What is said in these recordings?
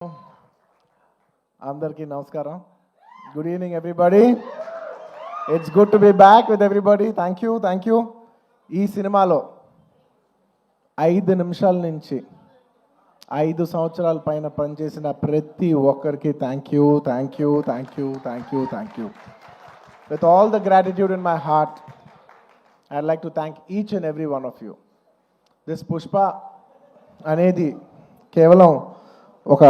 Andarki namaskaram. Good evening, everybody. It's good to be back with everybody. Thank you. ఈ సినిమాలో 5 నిమిషాల నుంచి 5 సంవత్సరాల పైన పనిచేసిన ప్రతి ఒక్కరికి thank you. With all the gratitude in my heart, I'd like to thank each and every one of you. This Pushpa అనేది కేవలం ఒక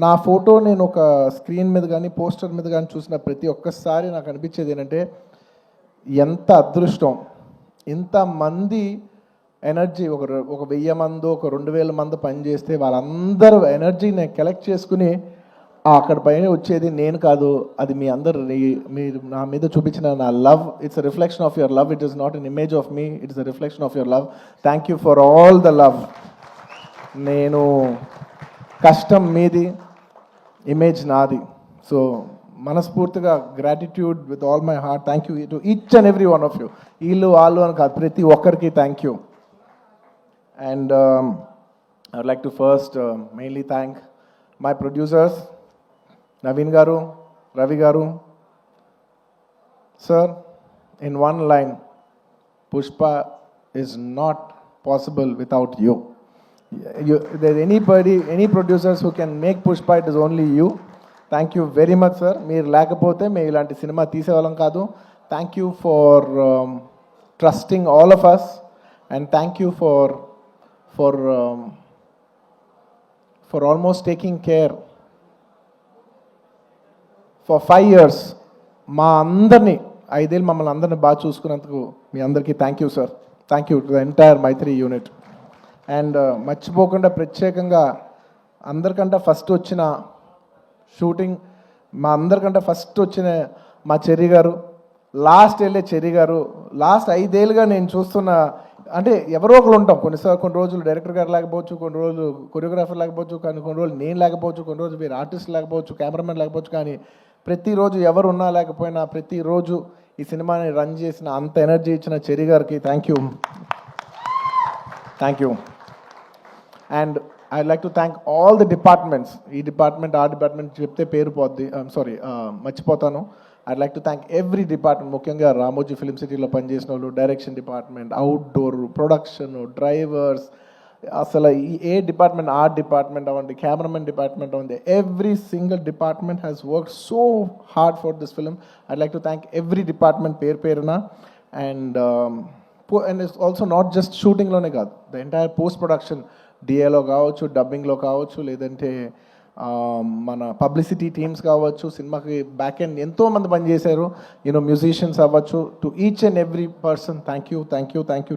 నా ఫోటో నేను ఒక స్క్రీన్ మీద కానీ పోస్టర్ మీద కానీ చూసిన ప్రతి ఒక్కసారి నాకు అనిపించేది ఏంటంటే ఎంత అదృష్టం, ఇంతమంది ఎనర్జీ ఒక 1000 మంది ఒక 2000 మంది పనిచేస్తే వాళ్ళందరూ ఎనర్జీని కలెక్ట్ చేసుకుని అక్కడ పైన వచ్చేది నేను కాదు, అది మీ అందరు మీరు నా మీద చూపించిన నా love. It's a reflection of your love. It is not an image of me, it is a reflection of your love. Thank you for all the love. నేను కష్టం మీది, ఇమేజ్ నాది. సో మనస్ఫూర్తిగా gratitude with all my heart. Thank you to each and every one of you. వీళ్ళు వాళ్ళు అని కాదు, ప్రతి ఒక్కరికి thank you. And I would like to first mainly thank my producers Naveen గారు, రవి గారు. Sir, in one line, Pushpa is not possible without you. There any producers who can make Pushpa, it is only you. Thank you very much, sir. మీరు లేకపోతే మేము ఇలాంటి cinema తీసేవాళ్ళం కాదు. Thank you for trusting all of us, and thank you for almost taking care for 5 years. మా అందరినీ 5 ఏళ్ళు మమ్మల్ని అందరినీ బాగా చూసుకున్నందుకు మీ అందరికీ thank you sir. Thank you to the entire Mythri unit. And మర్చిపోకుండా ప్రత్యేకంగా అందరికంటే ఫస్ట్ వచ్చిన షూటింగ్, మా అందరికంటే ఫస్ట్ వచ్చిన మా చెర్రీ గారు, లాస్ట్ వెళ్ళే చెర్రీ గారు. లాస్ట్ 5 ఏళ్ళుగా నేను చూస్తున్న, అంటే ఎవరో ఒకరు ఉంటాం. కొన్ని రోజులు డైరెక్టర్ గారు లేకపోవచ్చు, కొన్ని రోజులు కొరియోగ్రాఫర్ లేకపోవచ్చు, కానీ కొన్ని రోజులు నేను లేకపోవచ్చు, కొన్ని రోజులు వేరే ఆర్టిస్ట్ లేకపోవచ్చు, కెమెరామెన్ లేకపోవచ్చు, కానీ ప్రతిరోజు ఎవరు ఉన్నా లేకపోయినా ప్రతిరోజు ఈ సినిమాని రన్ చేసిన, అంత ఎనర్జీ ఇచ్చిన చెర్రీ గారికి thank you. And I'd like to thank all the departments. ఈ డిపార్ట్మెంట్ ఆ డిపార్ట్మెంట్ చెప్తే పేరు పోద్ది, మర్చిపోతాను. I'd like to thank every department, ముఖ్యంగా రామోజీ ఫిలిం సిటీలో పనిచేసిన వాళ్ళు, direction department, outdoor, production, drivers, అసలు ఏ డిపార్ట్మెంట్ ఆ డిపార్ట్మెంట్ అవ్వండి, కెమెరామెన్ డిపార్ట్మెంట్ అవ్వండి, every single department has work so hard for this film. I'd like to thank every department పేరున. And it's also not just షూటింగ్లోనే కాదు, ద ఎంటైర్ పోస్ట్ ప్రొడక్షన్, డిఏలో కావచ్చు, డబ్బింగ్లో కావచ్చు, లేదంటే మన పబ్లిసిటీ టీమ్స్ కావచ్చు, సినిమాకి బ్యాక్ ఎండ్ ఎంతోమంది పనిచేశారు, మ్యూజిషియన్స్ అవ్వచ్చు. To each and every person thank you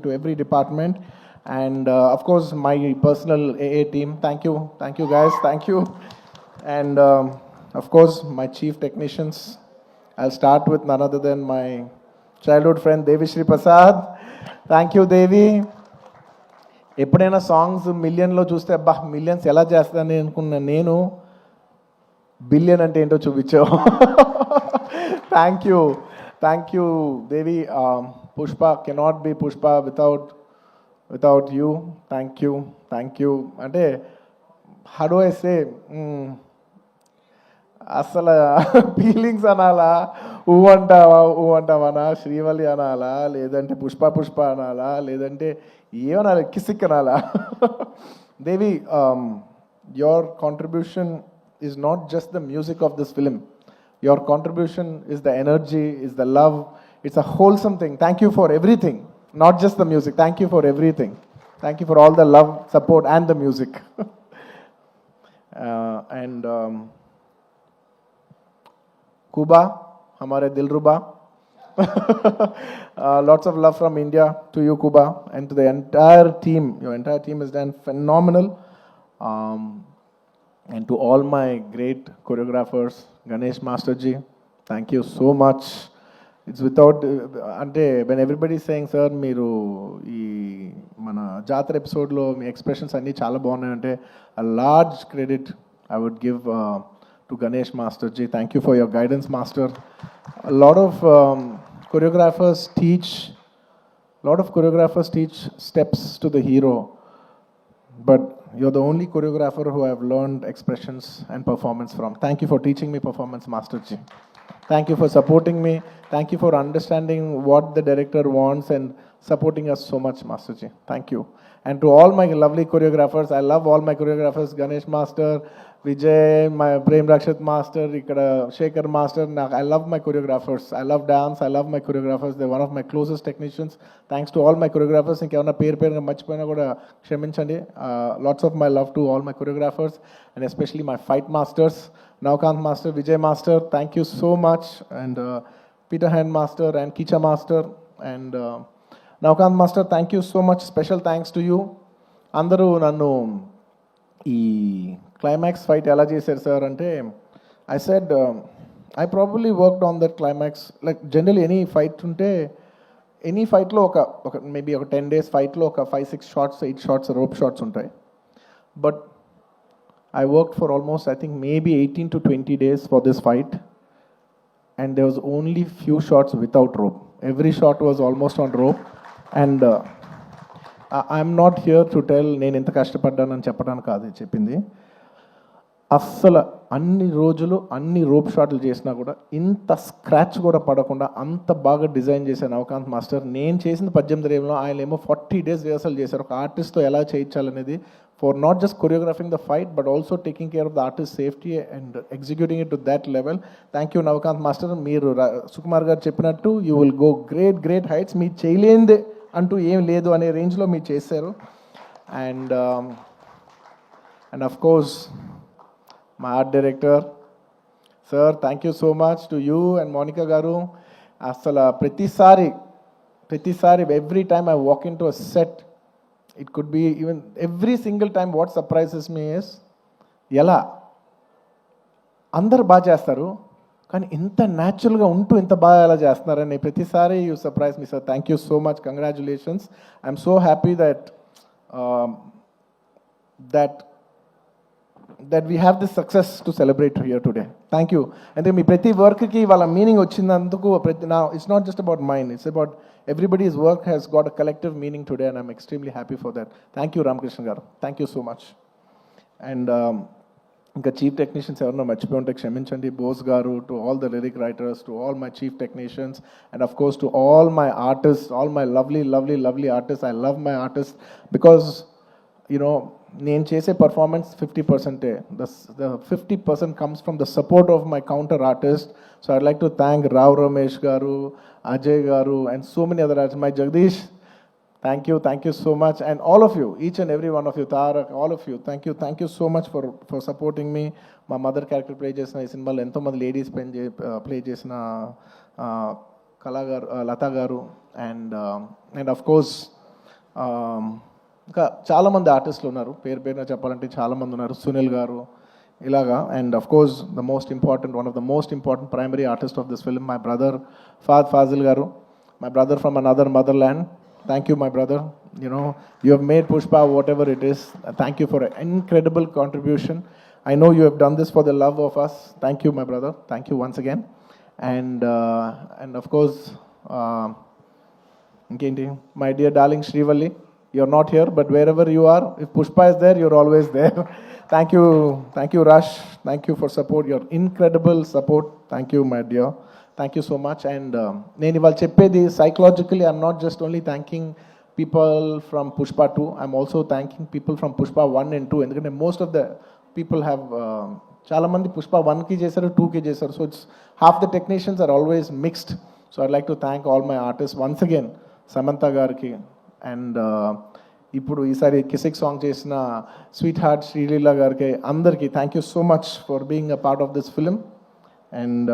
to every department. And of course my personal AA team, thank you guys, thank you. And of course my chief technicians. I'll start with none other than my childhood friend Devi Sri Prasad. Thank you Devi. ఎప్పుడైనా songs మిలియన్లో చూస్తే అబ్బా millions ఎలా చేస్తానని అనుకున్నా నేను, billion అంటే ఏంటో చూపించావు. Thank you Devi. Pushpa cannot be Pushpa without you. Thank you. అంటే హౌ డు ఐ సే, అసలు ఫీలింగ్స్ అనాలా, ఊ అంటావనా, శ్రీవల్లి అనాలా, లేదంటే పుష్ప అనాలా, లేదంటే ఏమనాలి, కిసిక్ అనాలా. Devi, your contribution is not just the music of this film. Your contribution is the energy, is the love. It's a wholesome thing. Thank you for everything, not just the music. Thank you for everything. Thank you for all the love, support and the music. And Kuba, हमारे दिलरुबा. Lots of love from India to you, Kuba, and to the entire team. Your entire team has done phenomenal. And to all my great choreographers, Ganesh Masterji, thank you so much. It's without, when everybody is saying, sir, మీరు ఈ మన జాతర ఎపిసోడ్లో మీ expressions అన్నీ చాలా బాగున్నాయి అంటే, a large credit I would give to Ganesh Masterji. Thank you for your guidance, Master. A lot of choreographers teach steps to the hero, but you're the only choreographer who I've learned expressions and performance from. Thank you for teaching me performance, Master Ji. Thank you for supporting me. Thank you for understanding what the director wants and supporting us so much, Master Ji. Thank you. And to all my lovely choreographers, I love all my choreographers, Ganesh Master, Vijay, my Prem Rakshat Master, Ikkada Shekhar Master. I love my choreographers. I love dance. I love my choreographers. They're one of my closest technicians. Thanks to all my choreographers. Lots of my love to all my choreographers and especially my fight masters. Naukant Master, Vijay Master, thank you so much. And Peter Hand Master and Kicha Master. And Naukant Master, thank you so much. Special thanks to you. Andaru nannu ఈ climax fight ఎలా చేశారు sir అంటే I said I probably worked on that climax like general any fight ఉంటే any ఫైట్లో ఒక maybe ఒక 10 days ఫైట్లో ఒక 5-6 షాట్స్ 8 షాట్స్ రోప్ షాట్స్ ఉంటాయి but I worked for almost, I think, maybe 18 to 20 days for this fight. And there was only few shots without rope. Every shot was almost on rope. And I'm not here to tell నేను ఎంత కష్టపడ్డానని చెప్పడానికి కాదు చెప్పింది అస్సలు అన్ని రోజులు అన్ని rope షాట్లు చేసినా కూడా ఇంత స్క్రాచ్ కూడా పడకుండా అంత బాగా డిజైన్ చేశాను నవకాంత్ మాస్టర్. నేను చేసిన 18 రేవులో ఆయన ఏమో 40 days రిహర్సల్ చేశారు ఒక ఆర్టిస్ట్తో ఎలా చేయించాలనేది for not just choreographing the fight but also taking care of the artist safety and executing it to that level. Thank you Navakanth master. మీరు సుకుమార్ గారు చెప్పినట్టు you will go great heights. మీరు చేయలేనిదే అంటూ ఏం లేదు అనే రేంజ్లో మీరు చేశారు. And of course my art director, sir, thank you so much to you and Monica garu. Asala pratisari every time I walk into a set, it could be even every single time what surprises me is ఎలా అందరు బాగా చేస్తారు కానీ ఇంత న్యాచురల్గా ఉంటూ ఇంత బాగా ఎలా చేస్తున్నారని ప్రతిసారి you surprise me sir. Thank you so much. Congratulations. I'm so happy that we have this success to celebrate here today. Thank you. And మీ ప్రతి వర్క్కి వాళ్ళ మీనింగ్ వచ్చినందుకు now it's not just about mine, it's about everybody's work has got a collective meaning today and I'm extremely happy for that. Thank you Ramakrishna garu. Thank you so much. And ఇంకా chief technicians ఎవరన్నా మర్చిపోయి ఉంటే క్షమించండి. బోస్ గారు, to all the lyric writers, to all my chief technicians and of course to all my artist, all my lovely artist. I love my artist because నేను చేసే performance 50%. The 50% comes from the support of my counter artist. So I'd like to thank Rao Ramesh garu, Ajay garu and so many other artists. My Jagdish, thank you so much. And all of you, each and every one of you, Tarak, all of you, thank you so much for supporting me. My mother character play chesina ee cinema lo ento mandi ladies play chesina Kala garu, Lata garu and of course ఇంకా చాలామంది ఆర్టిస్టులు ఉన్నారు. పేరున చెప్పాలంటే చాలామంది ఉన్నారు. సునీల్ గారు ఇలాగా. And of course one of the most important primary artist of this film my brother Faasil గారు, my brother from another mother land. Thank you my brother. You have made Pushpa whatever it is. Thank you for incredible contribution. I know you have done this for the love of us. Thank you my brother. Thank you once again. And of course ఇంకేంటి, my dear darling Srivalli, you're not here, but wherever you are, if Pushpa is there, you're always there. Thank you Rush. Thank you for support, your incredible support. Thank you my dear. Thank you so much. And nenu ival cheppedi psychologically, I'm not just only thanking people from Pushpa 2, I'm also thanking people from Pushpa 1 and 2 endukante most of the people have chaala mandi Pushpa 1 ki chesaru, 2 ki chesaru, so it's half the technicians are always mixed. So I'd like to thank all my artists once again, Samantha gariki and ఇప్పుడు ఈసారి Kissik song చేసిన sweet heart Sreeleela గారికి అందరికీ thank you so much for being a part of this film. And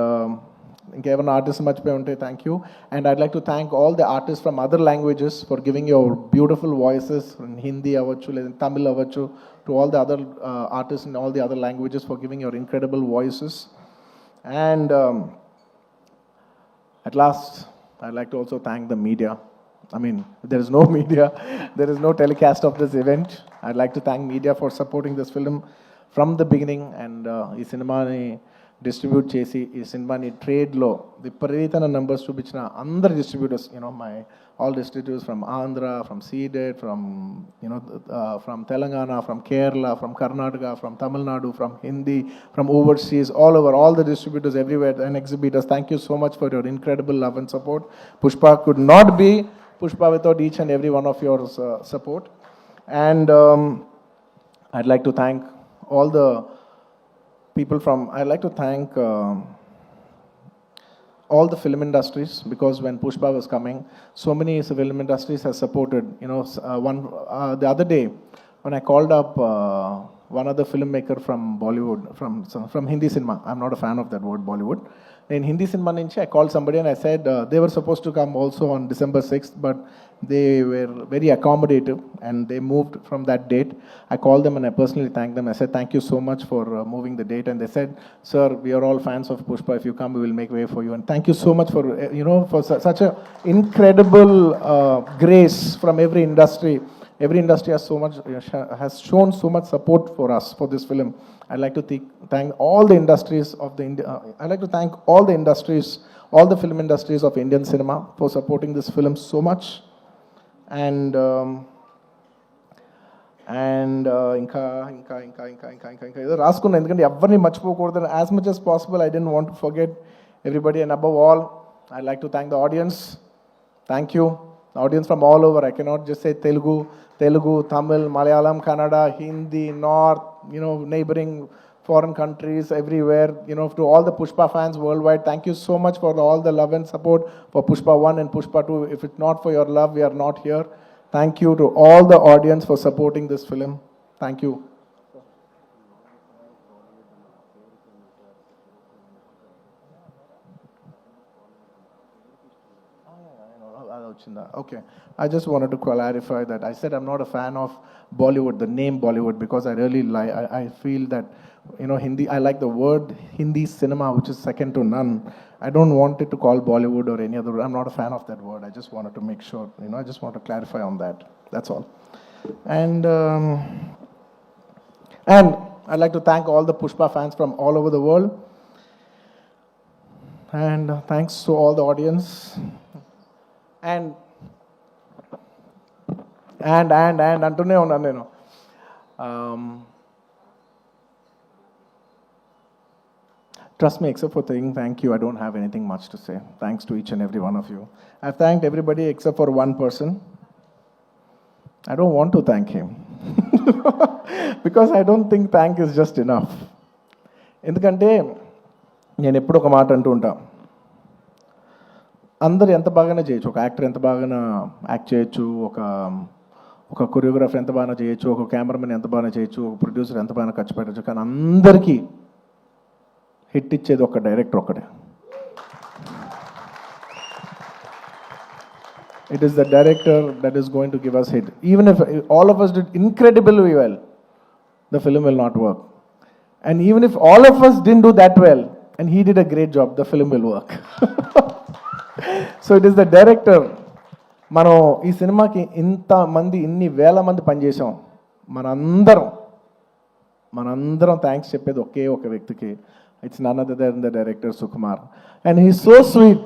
ఇంకేమైనా artist మర్చిపోయి ఉంటే thank you. And I'd like to thank all the artist from other languages for giving your beautiful voices. Hindi అవ్వచ్చు, లేదా తమిళ్ అవ్వచ్చు, to all the other artist in all the other languages for giving your incredible voices. And at last I'd like to also thank the media. I mean, there is no media, there is no telecast of this event. I'd like to thank media for supporting this film from the beginning. And ee cinema ni distribute చేసి ఈ సినిమాని ట్రేడ్లో విపరీతమైన numbers చూపించిన అందరు distributors, my all distributors from Andhra, from Ceded, from from Telangana, from Kerala, from Karnataka, from Tamil Nadu, from Hindi, from overseas, all over, all the distributors everywhere and exhibitors, thank you so much for your incredible love and support. Pushpa could not be Pushpa without each and every one of your support. And I'd like to thank all the people from, I'd like to thank all the film industries, because when Pushpa was coming, so many film industries have supported. The other day, when I called up one other filmmaker from Bollywood, from Hindi cinema, I'm not a fan of that word Bollywood. In Hindi cinema, I called somebody and I said they were supposed to come also on December 6th, but they were very accommodative and they moved from that date. I called them and I personally thanked them. I said, thank you so much for moving the date. And they said, sir, we are all fans of Pushpa. If you come, we will make way for you. And thank you so much for, for such a incredible grace from every industry. Every industry has shown so much support for us for this film. I'd like to thank all the industries of I'd like to thank all the industries, all the film industries of Indian cinema for supporting this film so much. And ఇంకా ఏదో రాసుకున్నాను, ఎందుకంటే ఎవరిని మర్చిపోకూడదు. As much as possible I didn't want to forget everybody, and above all I'd like to thank the audience. Thank you. Audience from all over. I cannot just say Telugu, Tamil, Malayalam, Kannada, Hindi, North, neighboring foreign countries, everywhere, to all the Pushpa fans worldwide, thank you so much for all the love and support for Pushpa 1 and Pushpa 2. If it's not for your love, we are not here. Thank you to all the audience for supporting this film. Thank you. Okay, I just wanted to clarify that I said I'm not a fan of Bollywood, the name Bollywood, because I really I feel that Hindi, I like the word Hindi cinema, which is second to none. I don't want it to call Bollywood or any other. I'm not a fan of that word. I just wanted to make sure, I just want to clarify on that. That's all. And I'd like to thank all the Pushpa fans from all over the world. And thanks to all the audience. And అంటూనే ఉన్నాను నేను. Trust me, except for saying thank you, I don't have anything much to say. Thanks to each and every one of you. I've thanked everybody except for one person. I don't want to thank him. Because I don't think thank is just enough. ఎందుకంటే నేను ఎప్పుడు ఒక మాట అంటూ ఉంటా, అందరు ఎంత బాగానే చేయొచ్చు, ఒక యాక్టర్ ఎంత బాగానే యాక్ట్ చేయొచ్చు, ఒక కొరియోగ్రాఫర్ ఎంత బాగా చేయొచ్చు, ఒక కెమెరామెన్ ఎంత బాగా చేయొచ్చు, ఒక ప్రొడ్యూసర్ ఎంత బాగా ఖర్చు పెట్టచ్చు, కానీ అందరికీ హిట్ ఇచ్చేది ఒక డైరెక్టర్ ఒక్కడే. It is the director that is going to give us hit. Even if all of us did incredibly well, the film will not work. And even if all of us didn't do that well, and he did a great job, the film will work. So it is the director. మనం ఈ సినిమాకి ఇన్ని వేల మంది పనిచేసాం. మనందరం thanks చెప్పేది ఒకే ఒక వ్యక్తికి. It's none other than the director Sukumar. And he so sweet.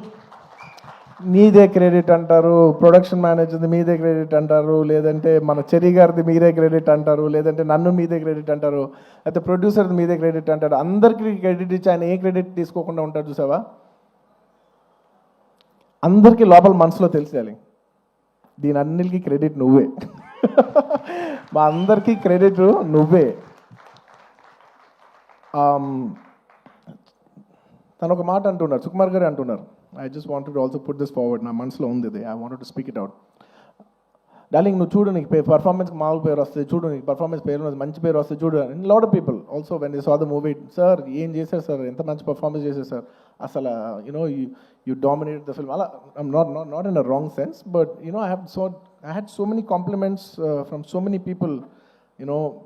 మీదే క్రెడిట్ అంటారు, ప్రొడక్షన్ మేనేజర్ది మీదే క్రెడిట్ అంటారు, లేదంటే మన చెరి గారిది మీరే క్రెడిట్ అంటారు, లేదంటే నన్ను మీదే క్రెడిట్ అంటారు, అయితే ప్రొడ్యూసర్ది మీదే క్రెడిట్ అంటారు. అందరికీ క్రెడిట్ ఇచ్చి ఆయన ఏ క్రెడిట్ తీసుకోకుండా ఉంటాడు చూసావా. అందరికీ లోపల మనసులో తెలిసేయాలి, దీని అన్నిటికీ క్రెడిట్ నువ్వే. మా అందరికీ క్రెడిట్ నువ్వే. తను ఒక మాట అంటున్నారు, సుకుమార్ గారు అంటున్నారు. I just wanted to also put this forward. నా మనసులో ఉంది ఇది. I wanted to speak it out. Darling, నువ్వు చూడు, నీకు పర్ఫార్మెన్స్కి మామూలు పేరు వస్తుంది, చూడు నీకు పర్ఫార్మెన్స్ పేరు మంచి పేరు వస్తుంది, చూడు. Lot of people also when they saw the movie, sir ఏం చేశారు సార్, ఎంత మంచి పర్ఫార్మెన్స్ చేశారు సార్, అసలు యూ డామినేటెడ్ ద ఫిల్మ్. అలా not in a wrong sense, but I had so many compliments from so many people,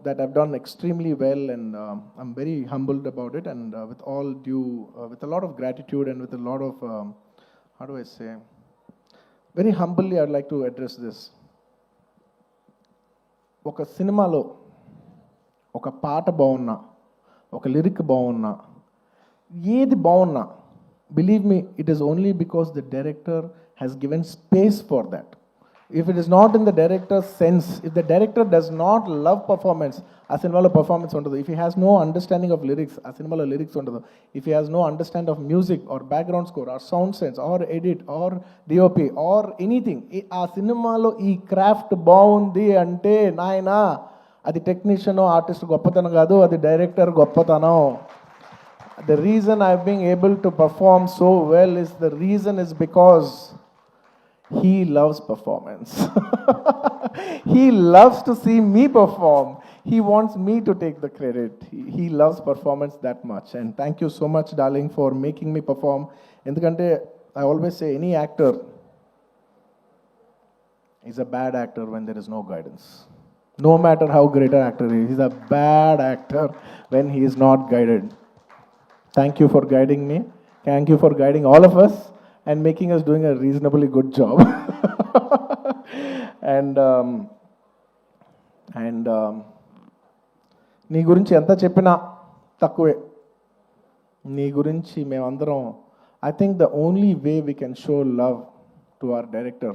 that I've done extremely well, and I'm very humbled about it, and with all due, with a lot of gratitude and with a lot of, how do I say, very humbly I'd like to address this. ఒక సినిమాలో ఒక పాట బాగున్నా, ఒక lyric బాగున్నా, ఏది బాగున్నా, believe me, it is only because the director has given space for that. If it is not in the director's sense, if the director does not love performance, ఆ సినిమాలో పర్ఫార్మెన్స్ ఉండదు. If he has no understanding of lyrics, ఆ సినిమాలో lyrics ఉండదు. If he has no understand of music or background score or sound sense or edit or DOP or anything, ఆ సినిమాలో ఈ craft బాగుంది అంటే నాయనా అది టెక్నీషియన్ ఆర్టిస్ట్ గొప్పతనం కాదు, అది డైరెక్టర్ గొప్పతనం. The reason I've been able to perform so well is the reason is because he loves performance. He loves to see me perform. He wants me to take the credit. He loves performance that much. And thank you so much, darling, for making me perform. Endukante I always say any actor is a bad actor when there is no guidance. No matter how great an actor is, he's a bad actor when he is not guided. Thank you for guiding me. Thank you for guiding all of us and making us doing a reasonably good job. and నీ గురించి ఎంత చెప్పినా తక్కువే. నీ గురించి మేమందరం, I think the only way we can show love to our director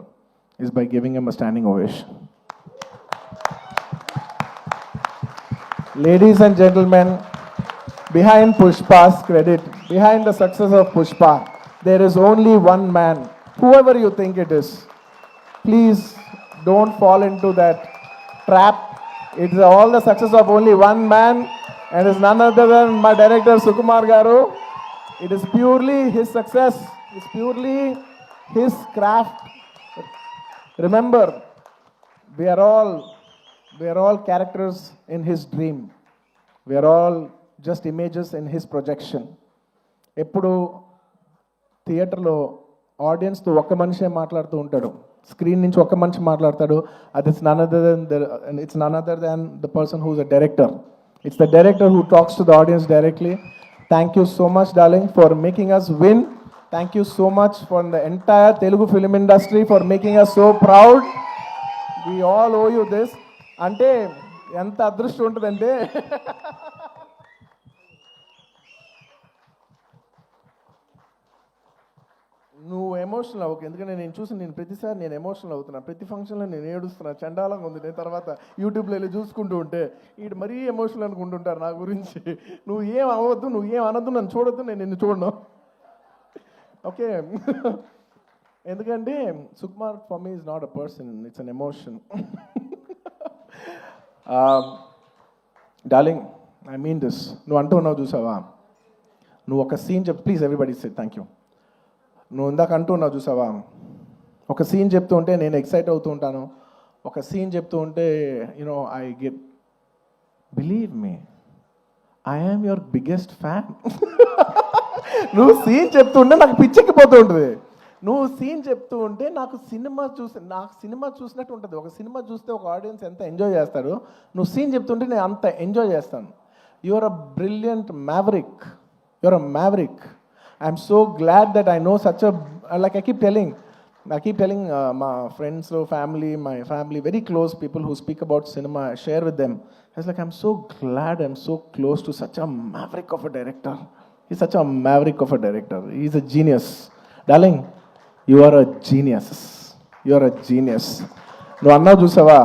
is by giving him a standing ovation. Ladies and gentlemen, behind Pushpa's credit, behind the success of Pushpa, there is only one man, whoever you think it is. Please don't fall into that trap. It's all the success of only one man, and it's none other than my director Sukumar Garu. It is purely his success, it's purely his craft. Remember, we are all characters in his dream. We are all just images in his projection. ఎప్పుడు థియేటర్లో ఆడియన్స్తో ఒక్క మనిషే మాట్లాడుతూ ఉంటాడు, screen నుంచి ఒక్క మనిషి మాట్లాడతాడు. అది it's none other than the person who is a director. It's the director who talks to the audience directly. Thank you so much darling for making us win. Thank you so much for the entire Telugu film industry for making us so proud. We all owe you this. అంటే ఎంత అదృష్టం ఉంటుందంటే నువ్వు emotional అవ్వకు, ఎందుకంటే నేను చూసి నేను ప్రతిసారి నేను ఎమోషనల్ అవుతున్నా, ప్రతి ఫంక్షన్లో నేను ఏడుస్తున్నా, చండాలంగా ఉంది. నేను తర్వాత యూట్యూబ్లో వెళ్ళి చూసుకుంటూ ఉంటే వీడు మరీ ఎమోషనల్ అనుకుంటుంటారు నా గురించి. నువ్వు ఏం అవ్వద్దు, నువ్వు ఏం అనొద్దు, నన్ను చూడొద్దు, నేను నిన్ను చూడను, ఓకే? ఎందుకంటే Sukumar for me is not a person, it's an emotion. Darling, I mean this. నువ్వు అంటూ ఉన్నావు చూసావా, నువ్వు ఒక సీన్ చెప్పు, please everybody say thank you. నువ్వు ఇందాక అంటున్నావు చూసావా, ఒక సీన్ చెప్తూ ఉంటే నేను ఎక్సైట్ అవుతూ ఉంటాను, ఒక సీన్ చెప్తూ ఉంటే you know I get, believe me, I am your biggest fan. నువ్వు సీన్ చెప్తూ ఉంటే నాకు పిచ్చెక్కిపోతూ ఉంటుంది. నువ్వు సీన్ చెప్తూ ఉంటే నాకు సినిమా చూసినట్టు ఉంటుంది. ఒక సినిమా చూస్తే ఒక ఆడియన్స్ ఎంత ఎంజాయ్ చేస్తారు, నువ్వు సీన్ చెప్తుంటే నేను అంత ఎంజాయ్ చేస్తాను. You are a brilliant maverick, you are a maverick. I'm so glad that I know such a, like I keep telling my friends, my family, very close people who speak about cinema, I share with them. I was like, I'm so glad I'm so close to such a maverick of a director. He's such a maverick of a director. He's a genius. Darling, you are a genius. You are a genius. నువ్వు అన్నావు చూసావా,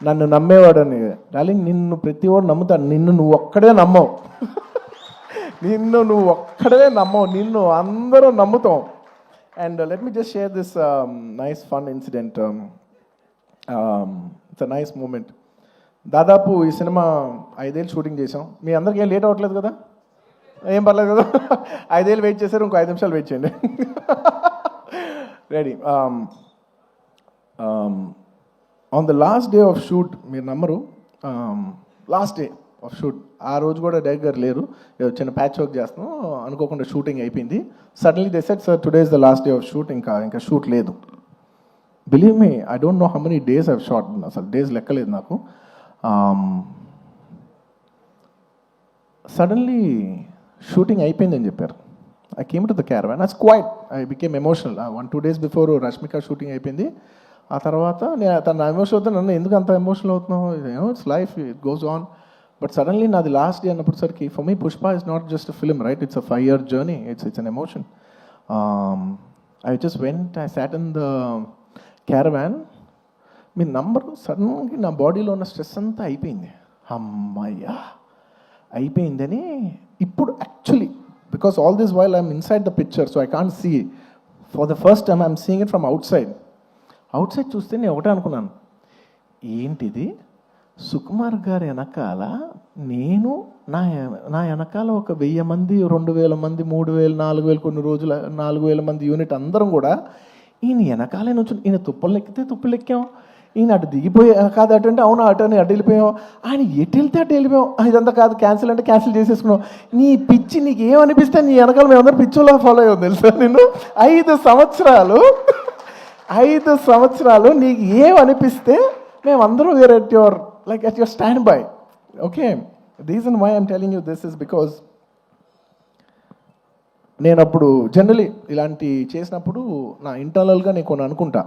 నన్ను నమ్మేవాడని. Darling, నిన్ను ప్రతివాడు నమ్ముతాడు, నిన్ను నువ్వు ఒక్కడే నమ్మవు. నిన్ను నువ్వు ఒక్కడే నమ్మవు, నిన్ను అందరూ నమ్ముతాం. And let me just share this nice fun incident. It's a nice moment. దాదాపు ఈ సినిమా 5 ఏళ్ళు షూటింగ్ చేసాం. మీ అందరికీ ఏం లేట్ అవ్వట్లేదు కదా, ఏం పర్లేదు కదా? 5 ఏళ్ళు వెయిట్ చేశారు, ఇంకో 5 నిమిషాలు వెయిట్ చేయండి. Ready. On the last day of shoot, మీరు నమ్మరు, లాస్ట్ డే ఆఫ్ షూట్, ఆ రోజు కూడా డైరెక్టర్ గారు లేరు, చిన్న ప్యాచ్ వర్క్ చేస్తున్నాం, అనుకోకుండా షూటింగ్ అయిపోయింది. Suddenly they said, sir today is the last day of shoot, ఇంకా షూట్ లేదు. Believe me, I don't know how many days I've shot, అసలు డేస్ లెక్కలేదు నాకు. సడన్లీ షూటింగ్ అయిపోయిందని చెప్పారు. I came to the caravan, I quiet, I became emotional. 1-2 days before Rashmika shooting అయిపోయింది. ఆ తర్వాత నేను తన ఎమోషన్ అవుతాను, నన్ను ఎందుకు అంత ఎమోషనల్ అవుతున్నావు, it's life, it goes on. But suddenly నాది లాస్ట్ డే అన్నప్పటిసరికి for me Pushpa is not just a film, right? It's a 5-year journey, it's an emotion. I just went, I sat in the caravan. మీ నంబర్ సడన్గా నా బాడీలో ఉన్న stress అంతా అయిపోయింది. అమ్మయ్యా అయిపోయిందని ఇప్పుడు actually, because all this while I'm inside the picture, so I can't see. For the first time I'm seeing it from outside చూస్తే నేను ఒకటే అనుకున్నాను, ఏంటిది సుకుమార్ గారి వెనకాల నేను నా వెనకాల ఒక 1000 మంది, 2000 మంది, 3000, 4000, కొన్ని రోజులు 4000 మంది యూనిట్ అందరం కూడా ఈయన వెనకాలే నుంచి, ఈయన తుప్పలు ఎక్కితే తుప్పలు ఎక్కాం, ఈయన అటు దిగిపోయి కాదు అటు అంటే అవును అటు అని అటు వెళ్ళిపోయాం, ఆయన ఎటు వెళ్తే అటు వెళ్ళిపోయాం, ఇదంతా కాదు క్యాన్సిల్ అంటే క్యాన్సిల్ చేసేసుకున్నాం. నీ పిచ్చి నీకు ఏమనిపిస్తే నీ వెనకాల మేమందరం పిచ్చోలా ఫాలో అయ్యాం తెలుసా. నేను 5 సంవత్సరాలు నీకు ఏమనిపిస్తే మేమందరం were at your like at your standby. Okay, the reason why I'm telling you this is because నేను అప్పుడు జనరలీ ఇలాంటి చేసినప్పుడు నా ఇంటర్నల్గా నేను కొన్ని అనుకుంటా.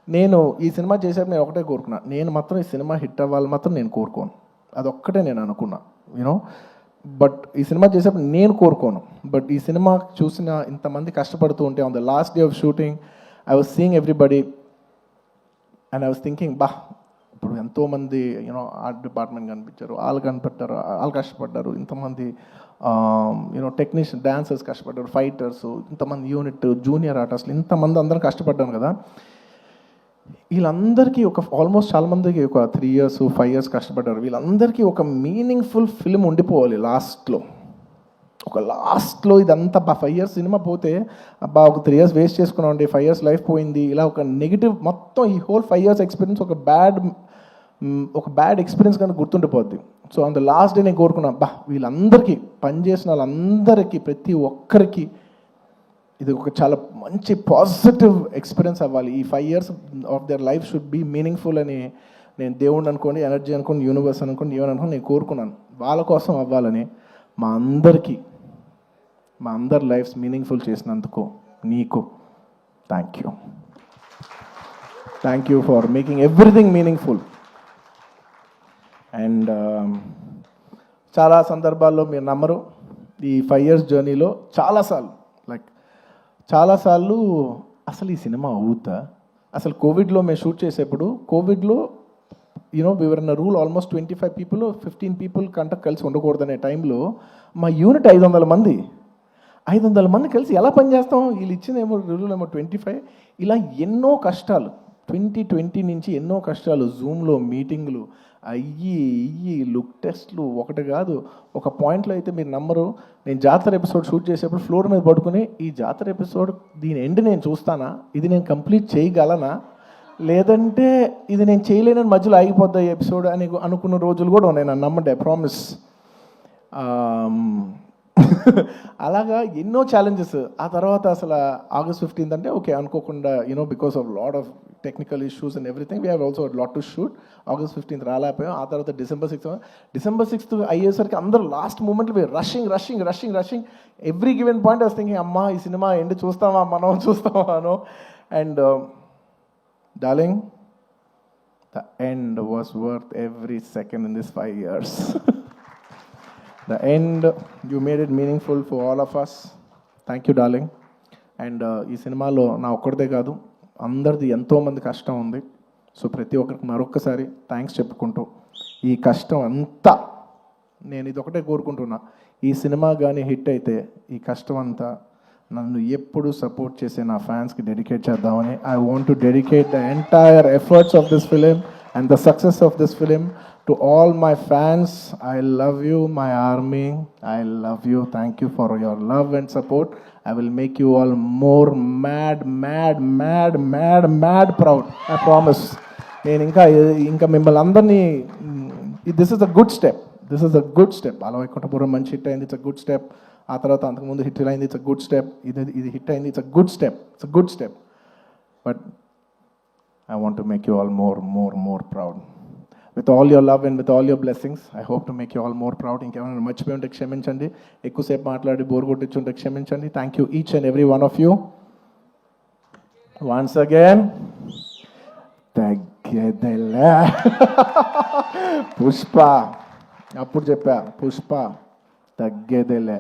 నేను ఈ సినిమా చేసేప్పుడు నేను ఒకటే కోరుకున్నా, నేను మాత్రం ఈ సినిమా హిట్ అవ్వాలి మాత్రం నేను కోరుకోను, అదొక్కటే నేను అనుకున్నా, యూనో. బట్ ఈ సినిమా చేసేప్పుడు నేను కోరుకోను. బట్ ఈ సినిమా చూసిన ఇంతమంది కష్టపడుతూ ఉంటే on the last day of shooting I was seeing everybody and I was thinking, బా ఇప్పుడు ఎంతోమంది యూనో ఆర్ట్ డిపార్ట్మెంట్ కనిపించారు, వాళ్ళు కనిపెట్టారు, వాళ్ళు కష్టపడ్డారు, ఇంతమంది యూనో టెక్నీషియన్, డాన్సర్స్ కష్టపడ్డారు, ఫైటర్స్, ఇంతమంది యూనిట్, జూనియర్ ఆర్టిస్టులు, ఇంతమంది అందరం కష్టపడ్డాను కదా. వీళ్ళందరికీ ఆల్మోస్ట్ చాలామందికి ఒక 3 years 5 years కష్టపడ్డారు. వీళ్ళందరికీ ఒక మీనింగ్ఫుల్ ఫిల్మ్ ఉండిపోవాలి లాస్ట్లో ఇదంతా 5 years సినిమా పోతే అబ్బా ఒక 3 years వేస్ట్ చేసుకున్నామండి, 5 years లైఫ్ పోయింది, ఇలా ఒక నెగిటివ్ మొత్తం ఈ హోల్ 5 years ఎక్స్పీరియన్స్ ఒక బ్యాడ్ ఎక్స్పీరియన్స్ కానీ గుర్తుండిపోద్ది. So on the last day నేను కోరుకున్నా, అబ్బా వీళ్ళందరికీ పనిచేసిన వాళ్ళందరికీ ప్రతి ఒక్కరికి ఇది ఒక చాలా మంచి పాజిటివ్ ఎక్స్పీరియన్స్ అవ్వాలి, ఈ 5 years of their life should be meaningful అని నేను దేవుడిని అనుకోండి, ఎనర్జీ అనుకోండి, యూనివర్స్ అనుకోండి, ఏమని అనుకోండి నేను కోరుకున్నాను. వాళ్ళ కోసం అవ్వాలని మా అందరి లైఫ్స్ మీనింగ్ఫుల్ చేసినందుకు నీకు thank you for making everything meaningful. And చాలా సందర్భాల్లో మీరు నమ్మరు, ఈ 5 years జర్నీలో చాలాసార్లు అసలు ఈ సినిమా అవుతా, అసలు కోవిడ్లో మేము షూట్ చేసేప్పుడు కోవిడ్లో you know we were in rule almost 25 people 15 people కంట కలిసి ఉండకూడదనే టైంలో మా యూనిట్ 500 మంది కలిసి ఎలా పనిచేస్తాం? వీళ్ళు ఇచ్చిందేమో రూల్ ఏమో 25. ఇలా ఎన్నో కష్టాలు 2020 నుంచి ఎన్నో కష్టాలు, జూమ్లో మీటింగ్లు అయ్యి లుక్ టెస్ట్లు, ఒకటి కాదు. ఒక పాయింట్లో అయితే మీరు నమ్మరు, నేను జాతర ఎపిసోడ్ షూట్ చేసేప్పుడు ఫ్లోర్ మీద పడుకుని ఈ జాతర ఎపిసోడ్ దీని ఎండ్ నేను చూస్తానా, ఇది నేను కంప్లీట్ చేయగలనా, లేదంటే ఇది నేను చేయలేనని మధ్యలో ఆగిపోద్దా ఈ ఎపిసోడ్ అని అనుకున్న రోజులు కూడా ఉన్నాయి. నన్ను నమ్మండి, ఐ ప్రామిస్. అలాగా ఎన్నో ఛాలెంజెస్. ఆ తర్వాత అసలు August 15th అంటే ఓకే అనుకోకుండా you know because of lot of technical issues and everything we have also lot to shoot. August 15th రాలేకపోయాం. ఆ తర్వాత December 6th అయ్యేసరికి అందరూ లాస్ట్ మూమెంట్లో rushing every given point I was thinking, అమ్మా ఈ సినిమా ఎండ్ చూస్తామా అనో. And darling, the end was worth every second in this 5 years. The end, you made it meaningful for all of us. Thank you, darling. And ఈ సినిమాలో నా ఒక్కడిదే కాదు, అందరిది ఎంతోమంది కష్టం ఉంది. సో ప్రతి ఒక్కరికి మరొక్కసారి థ్యాంక్స్ చెప్పుకుంటూ, ఈ కష్టం అంతా నేను ఇది ఒకటే కోరుకుంటున్నా, ఈ సినిమా కానీ హిట్ అయితే ఈ కష్టం అంతా నన్ను ఎప్పుడు సపోర్ట్ చేసే నా ఫ్యాన్స్కి డెడికేట్ చేద్దామని. I want to dedicate the entire efforts of this film and the success of this film to all my fans. I love you my army, I love you. Thank you for your love and support. I will make you all more mad proud, I promise. నేను ఇంకా మిమ్మల్ని అందరినీ, this is a good step. బాలవైకుంఠపురం మంచి hit అయింది, it's a good step. ఆ తర్వాత అంతకుముందు హిట్ అయింది, ఇట్స్ అ గుడ్ స్టెప్. ఇది హిట్ అయింది, it's a good step. But I want to make you all more proud. With all your love and with all your blessings I hope to make you all more proud. ఇంకేమైనా మర్చిపోయి ఉంటే క్షమించండి, ఎక్కువసేపు మాట్లాడి bore కొట్టించుంటే క్షమించండి. Thank you each and every one of you. Once again తగ్గేదెలా పుష్ప, అప్పుడు చెప్పా పుష్ప తగ్గేదేలే